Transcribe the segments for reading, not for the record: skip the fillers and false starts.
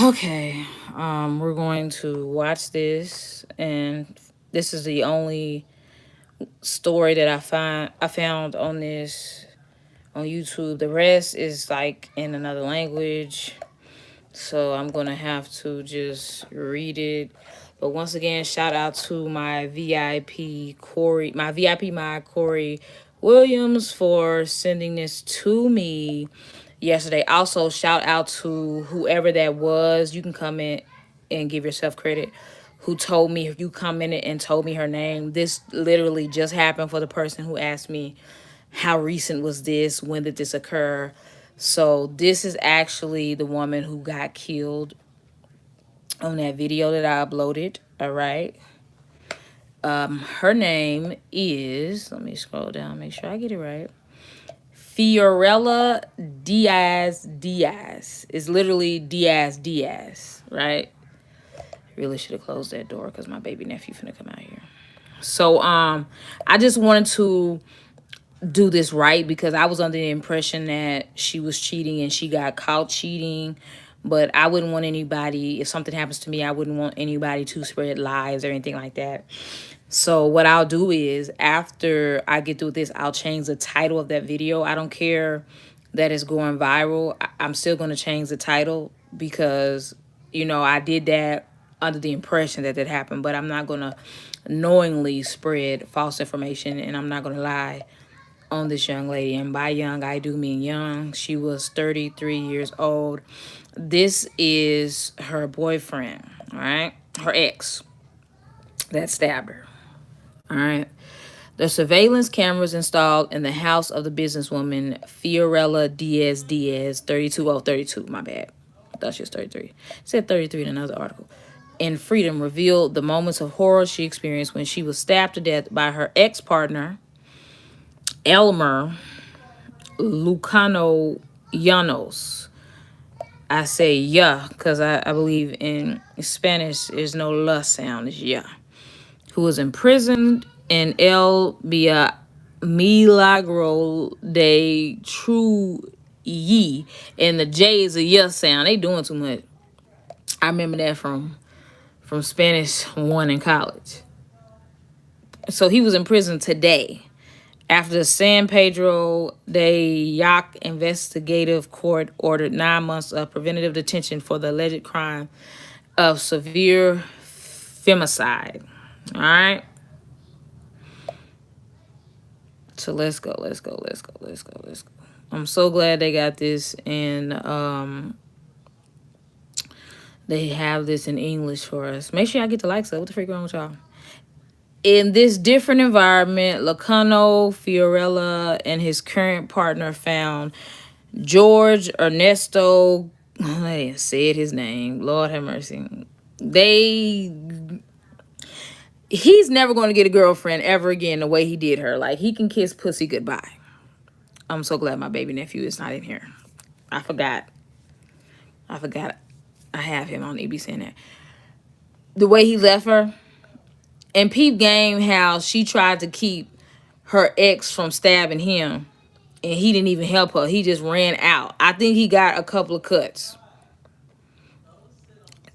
Okay, we're going to watch this, and this is the only story that I found on this on YouTube. The rest is like in another language, so I'm gonna have to just read it. But once again, shout out to my VIP Corey, my VIP my Corey Williams for sending this to me yesterday. Also, shout out to whoever that was. You can comment and give yourself credit. Who told me, you commented and told me her name. This literally just happened for the person who asked me how recent was this? When did this occur? So this is actually the woman who got killed on that video that I uploaded. All right. Her name is, let me scroll down, make sure I get it right. Fiorela Díaz Díaz. It's literally Diaz Diaz, right? Really should have closed that door because my baby nephew finna come out here. So I just wanted to do this right because I was under the impression that she was cheating and she got caught cheating. But I wouldn't want anybody, if something happens to me, I wouldn't want anybody to spread lies or anything like that. So what I'll do is after I get through this, I'll change the title of that video. I don't care that it's going viral. I'm still going to change the title because, you know, I did that under the impression that that happened. But I'm not going to knowingly spread false information, and I'm not going to lie on this young lady. And by young, I do mean young. She was 33 years old. This is her boyfriend, all right? Her ex that stabbed her, all right? The surveillance cameras installed in the house of the businesswoman Fiorela Díaz Díaz, 32, oh, 32, my bad. I thought she was 33. It said 33 in another article. In Freedom revealed the moments of horror she experienced when she was stabbed to death by her ex-partner, Elmer Lucano Llanos. I say yeah because I believe in Spanish there's no la sound, it's yeah. Who was imprisoned in El Milagro de Truyi. And the J is a yeah sound. They doing too much. I remember that from Spanish 1 in college. So he was in prison today after the San Pedro de Yac Investigative Court ordered 9 months of preventative detention for the alleged crime of severe femicide. All right. So let's go. I'm so glad they got this, and they have this in English for us. Make sure y'all get the likes up. What the freak wrong with y'all? In this different environment, Lacano Fiorella and his current partner found George Ernesto. I didn't say his name. Lord have mercy. He's never going to get a girlfriend ever again the way he did her. Like, he can kiss pussy goodbye. I'm so glad my baby nephew is not in here. I forgot. I have him on. He be saying that. The way he left her. And peep game how she tried to keep her ex from stabbing him. And he didn't even help her. He just ran out. I think he got a couple of cuts.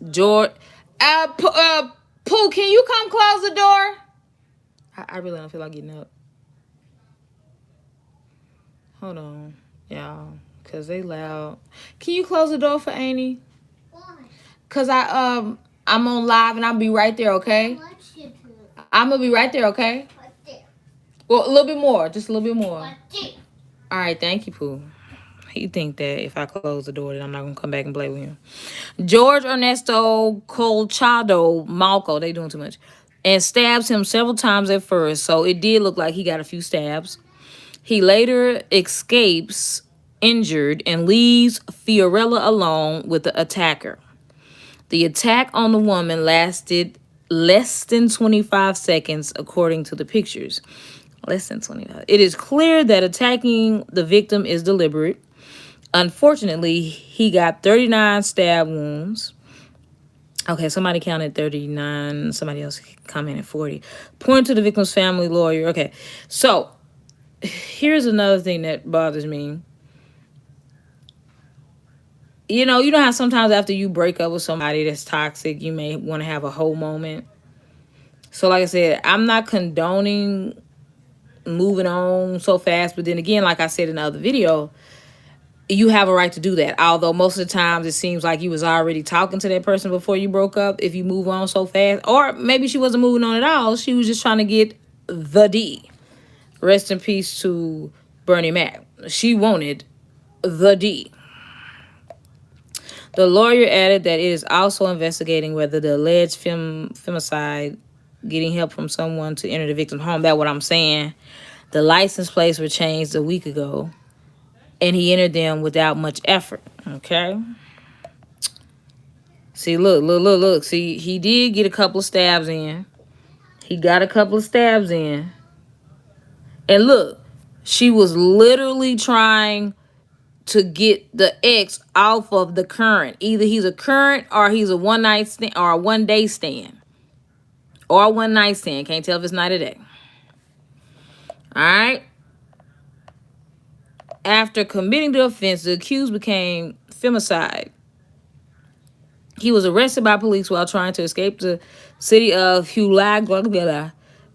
George. Pooh, can you come close the door? I really don't feel like getting up. Hold on, y'all. Because they loud. Can you close the door for Annie? Why? Because I'm on live and I'll be right there, okay? I'm going to be right there, okay? Right there. Well, a little bit more. Just a little bit more. Right there. All right, thank you, Pooh. He think that if I close the door, then I'm not going to come back and play with him. George Ernesto Colchado Malco, they doing too much, and stabs him several times at first, so it did look like he got a few stabs. He later escapes injured and leaves Fiorella alone with the attacker. The attack on the woman lasted less than 25 seconds, according to the pictures. Less than 25. It is clear that attacking the victim is deliberate. Unfortunately, he got 39 stab wounds. Okay, somebody counted 39. Somebody else commented 40. Pointing to the victim's family lawyer. Okay, so here's another thing that bothers me. You know how sometimes after you break up with somebody that's toxic, you may want to have a whole moment. So, like I said, I'm not condoning moving on so fast, but then again, like I said in the other video, you have a right to do that. Although most of the times it seems like you was already talking to that person before you broke up. If you move on so fast, or maybe she wasn't moving on at all, she was just trying to get the D. Rest in peace to Bernie Mac. She wanted the D. The lawyer added that it is also investigating whether the alleged femicide getting help from someone to enter the victim's home. That's what I'm saying. The license plates were changed a week ago, and he entered them without much effort. Okay. See, look. See, he did get a couple of stabs in. He got a couple of stabs in. And look, she was literally trying to get the ex off of the current. Either he's a current or he's a one night stand or a 1 day stand. Or a 1 night stand. Can't tell if it's night or day. Alright. After committing the offense, the accused became femicide. He was arrested by police while trying to escape the city of Huila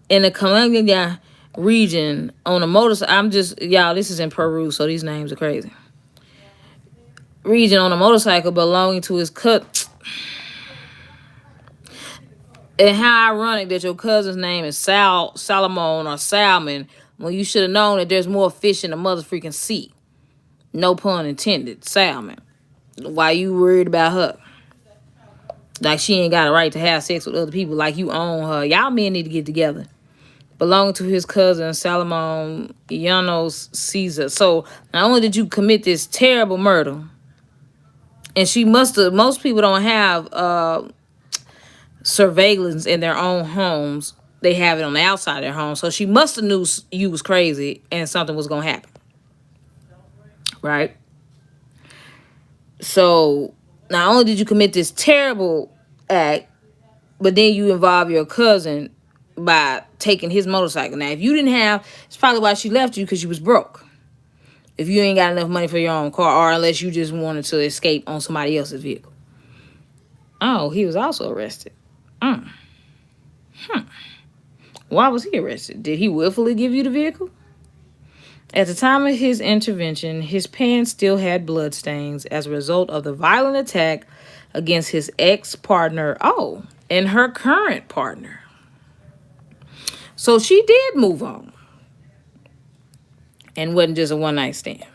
in the Colombia region on a motorcycle. Y'all, this is in Peru, so these names are crazy. Region on a motorcycle belonging to his cut. And how ironic that your cousin's name is Salomon or Salmon when you should have known that there's more fish in the mother freaking sea. No pun intended. Salmon. Why you worried about her? Like she ain't got a right to have sex with other people like you own her. Y'all men need to get together. Belonging to his cousin Salomon Llanos Caesar. So not only did you commit this terrible murder, and she must have, most people don't have surveillance in their own homes. They have it on the outside of their home. So she must have knew you was crazy and something was going to happen. Right? So not only did you commit this terrible act, but then you involve your cousin by taking his motorcycle. Now, if you didn't have, it's probably why she left you, because you was broke. If you ain't got enough money for your own car, or unless you just wanted to escape on somebody else's vehicle. Oh, he was also arrested. Why was he arrested? Did he willfully give you the vehicle? At the time of his intervention, his pants still had blood stains as a result of the violent attack against his ex-partner, and her current partner. So she did move on and wasn't just a one-night stand.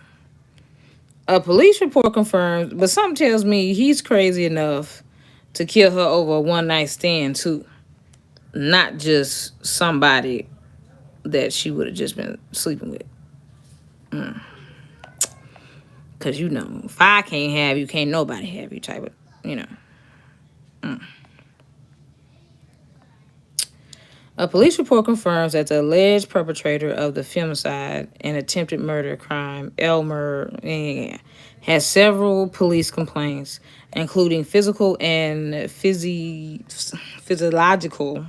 A police report confirms, but something tells me he's crazy enough to kill her over a one-night stand too. Not just somebody that she would have just been sleeping with. Because, if I can't have you, can't nobody have you type of, A police report confirms that the alleged perpetrator of the femicide and attempted murder crime, Elmer, has several police complaints, including physical and physiological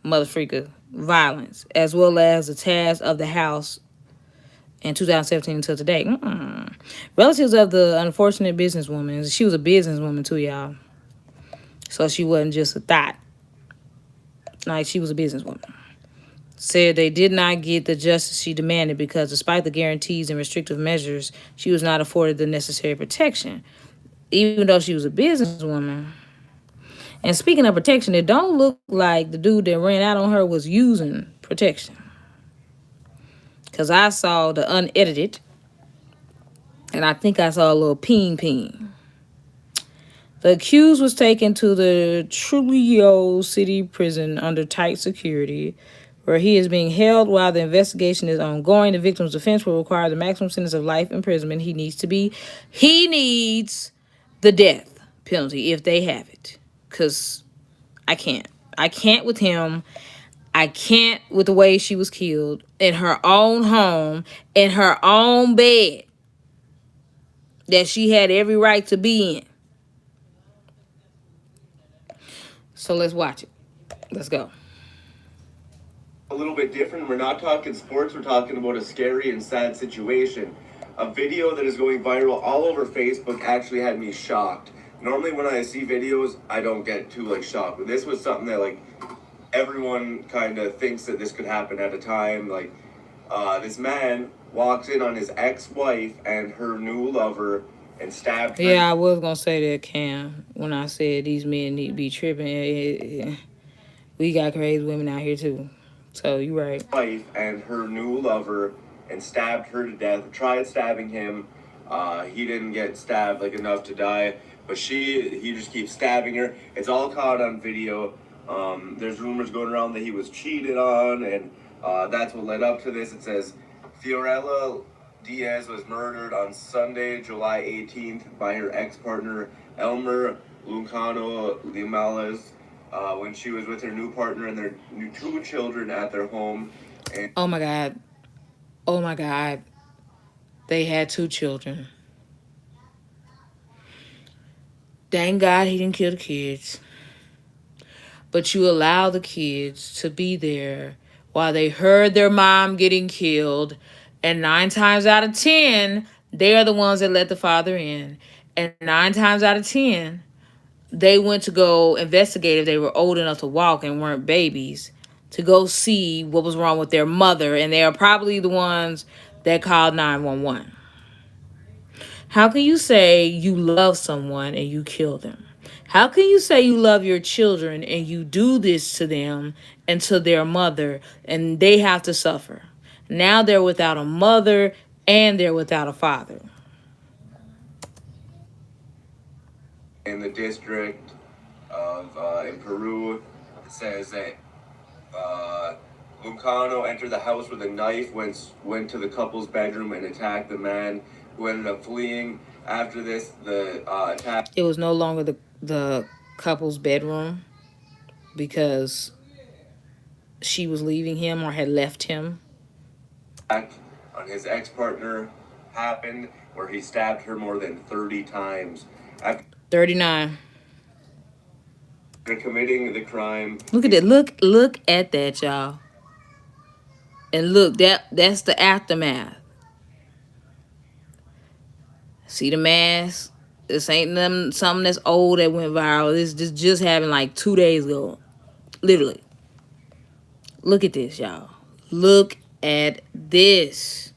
motherfreaker violence, as well as the task of the house in 2017 until today. Relatives of the unfortunate businesswoman, she was a businesswoman too, y'all. So she wasn't just a thought. Like, she was a businesswoman. Said they did not get the justice she demanded because despite the guarantees and restrictive measures, she was not afforded the necessary protection. Even though she was a businesswoman. And speaking of protection, it don't look like the dude that ran out on her was using protection. Because I saw the unedited, and I think I saw a little ping. The accused was taken to the Trujillo City Prison under tight security, where he is being held while the investigation is ongoing. The victim's defense will require the maximum sentence of life imprisonment. He needs the death penalty if they have it. Because I can't. I can't with him. I can't with the way she was killed in her own home, in her own bed that she had every right to be in. So let's watch it. Let's go. A little bit different. We're not talking sports. We're talking about a scary and sad situation. A video that is going viral all over Facebook actually had me shocked. Normally when I see videos, I don't get too like shocked. But this was something that like everyone kind of thinks that this could happen at a time. Like this man walks in on his ex-wife and her new lover and stabbed her. Yeah, I was gonna say that, Cam, when I said these men need to be tripping. We got crazy women out here too. So you right. Wife and her new lover and stabbed her to death. Tried stabbing him. He didn't get stabbed like enough to die, but he just keeps stabbing her. It's all caught on video. There's rumors going around that he was cheated on, and that's what led up to this. It says Fiorela Díaz was murdered on Sunday, July 18th by her ex-partner Elmer Lucano Limales when she was with her new partner and their new 2 children at their home. And oh my God. Oh my God. They had 2 children. Thank God he didn't kill the kids. But you allow the kids to be there while they heard their mom getting killed. And 9 times out of 10, they are the ones that let the father in. And 9 times out of 10, they went to go investigate if they were old enough to walk and weren't babies, to go see what was wrong with their mother. And they are probably the ones that called 911. How can you say you love someone and you kill them? How can you say you love your children and you do this to them and to their mother and they have to suffer? Now they're without a mother and they're without a father. in the district of in Peru, it says that Lucano entered the house with a knife, went to the couple's bedroom and attacked the man, who ended up fleeing. After this, the attack. It was no longer the couple's bedroom because she was leaving him or had left him. On his ex-partner happened where he stabbed her more than 30 times. After 39. committing the crime. Look at that. Look at that, y'all. And look, that's the aftermath. See the mask? This ain't something that's old that went viral. This just happened like 2 days ago. Literally. Look at this, y'all. Look at this.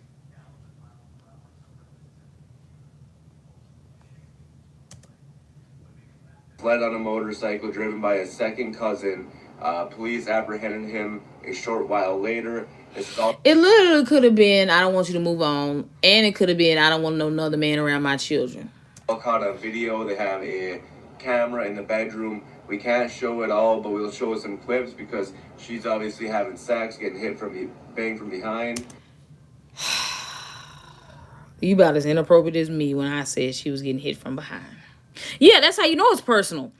Fled on a motorcycle driven by his second cousin. Police apprehended him a short while later. It literally could have been, I don't want you to move on. And it could have been, I don't want no another man around my children. All caught on video. They have a camera in the bedroom. We can't show it all, but we'll show some clips because she's obviously having sex, getting banged from behind. You about as inappropriate as me when I said she was getting hit from behind. Yeah, that's how you know it's personal.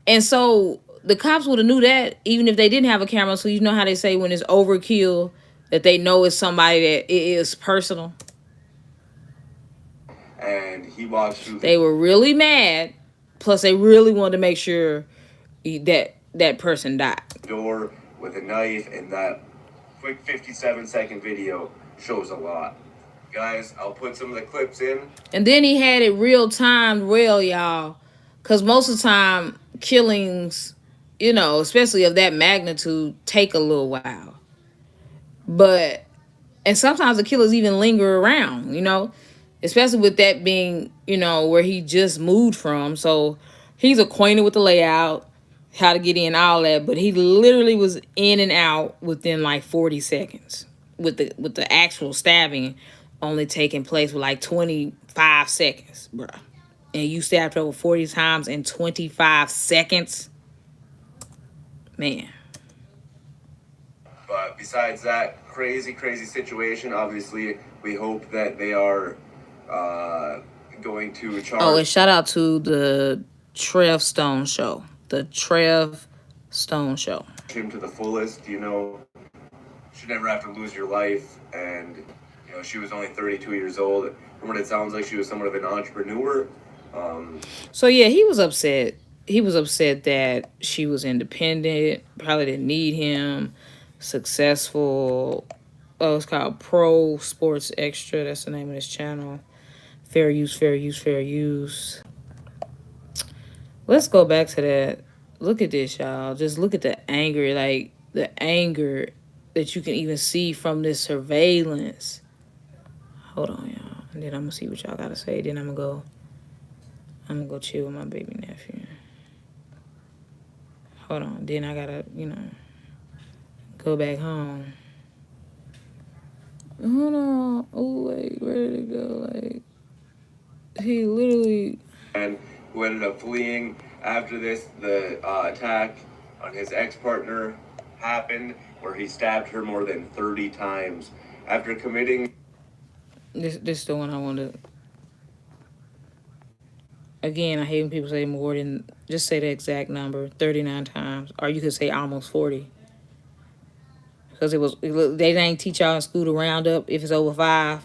And so the cops would have knew that even if they didn't have a camera. So you know how they say when it's overkill that they know it's somebody that it is personal. And he walked through. They were really mad. Plus, they really wanted to make sure that person died. Door with a knife, and that quick 57-second video shows a lot. Guys, I'll put some of the clips in. And then he had it real time, y'all. Because most of the time, killings, especially of that magnitude, take a little while. And sometimes the killers even linger around, especially with that being, where he just moved from. So he's acquainted with the layout, how to get in, all that. But he literally was in and out within like 40 seconds with the actual stabbing only taking place with like 25 seconds, bruh. And you stabbed over 40 times in 25 seconds. Man. But besides that crazy situation, obviously, we hope that they are going to charge. Oh, and shout out to the Trev Stone Show. The Trev Stone Show. Him to the fullest, you should never have to lose your life. And, she was only 32 years old. From what it sounds like, she was somewhat of an entrepreneur. So, yeah, he was upset. He was upset that she was independent, probably didn't need him, successful, Oh, it's called Pro Sports Extra. That's the name of this channel. Fair use, fair use, fair use. Let's go back to that. Look at this, y'all. Just look at the anger, like the anger that you can even see from this surveillance. Hold on, y'all. And then I'm gonna see what y'all gotta say. Then I'm gonna go chill with my baby nephew. Hold on. Then I gotta, go back home. Hold on. Oh, wait, where did it go? Like, he literally. And who ended up fleeing after this. The attack on his ex-partner happened, where he stabbed her more than 30 times after committing. This is the one I want to. Again, I hate when people say more than. Just say the exact number, 39 times, or you could say almost 40. Because they didn't teach y'all in school to round up if it's over 5.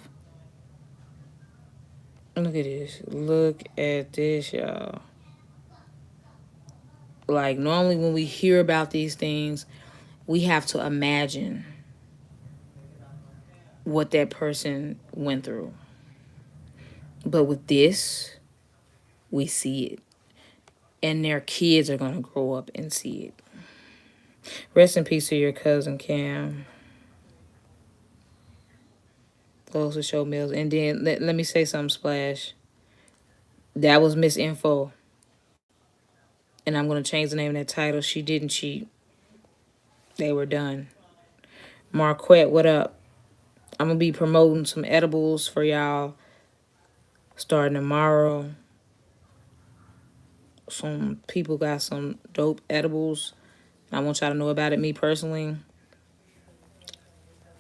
Look at this. Look at this, y'all. Like, normally when we hear about these things, we have to imagine what that person went through. But with this, we see it. And their kids are going to grow up and see it. Rest in peace to your cousin, Cam. Goes to show Mills. And then let me say something, Splash. That was misinfo. And I'm going to change the name of that title. She didn't cheat. They were done. Marquette, what up? I'm going to be promoting some edibles for y'all starting tomorrow. Some people got some dope edibles. I want y'all to know about it. Me personally,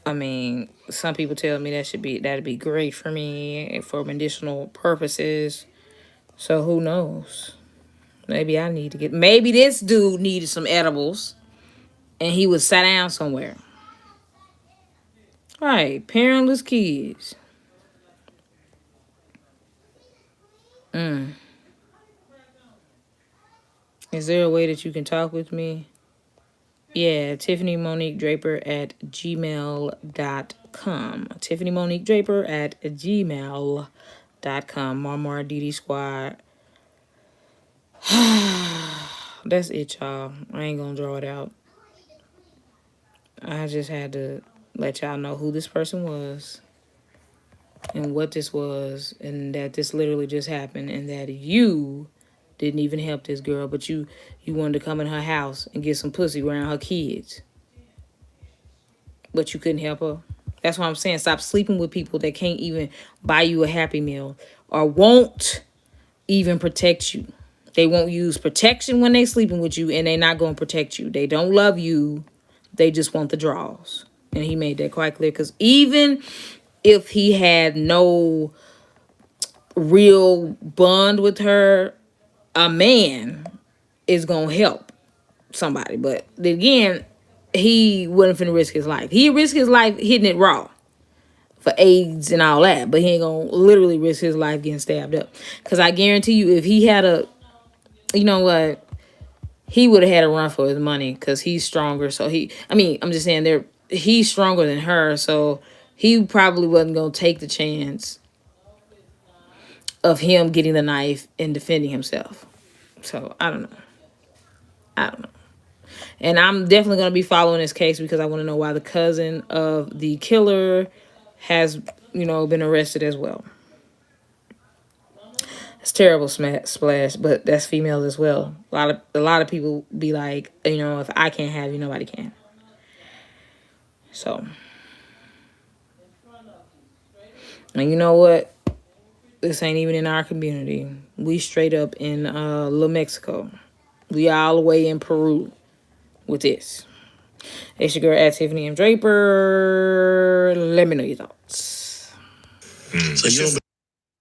I mean, some people tell me that'd be great for me for medicinal purposes. So who knows? Maybe maybe this dude needed some edibles and he was sat down somewhere. All right, parentless kids. Is there a way that you can talk with me? Yeah, tiffanymdraper at gmail.com. tiffanymdraper at gmail.com. Marmar DD Squad. That's it, y'all. I ain't gonna draw it out. I just had to let y'all know who this person was and what this was, and that this literally just happened, and that you didn't even help this girl, but you wanted to come in her house and get some pussy around her kids, but you couldn't help her. That's what I'm saying. Stop sleeping with people that can't even buy you a Happy Meal or won't even protect you. They won't use protection when they sleeping with you, and they're not going to protect you. They don't love you. They just want the draws. And he made that quite clear, because even if he had no real bond with her, a man is going to help somebody. But again, he wasn't finna risk his life. He risked his life hitting it raw for AIDS and all that, but he ain't gonna literally risk his life getting stabbed up. Because I guarantee you, if he had you know what, he would have had a run for his money, because he's stronger. So I'm just saying, he's stronger than her, so he probably wasn't gonna take the chance of him getting the knife and defending himself. So I don't know. And I'm definitely going to be following this case, because I want to know why the cousin of the killer has, been arrested as well. It's terrible, Splash, but that's female as well. A lot of people be like, if I can't have you, nobody can. So, and you know what? This ain't even in our community. We straight up in Little Mexico. We all the way in Peru with this. It's your girl at Tiffany M. Draper. Let me know your thoughts. So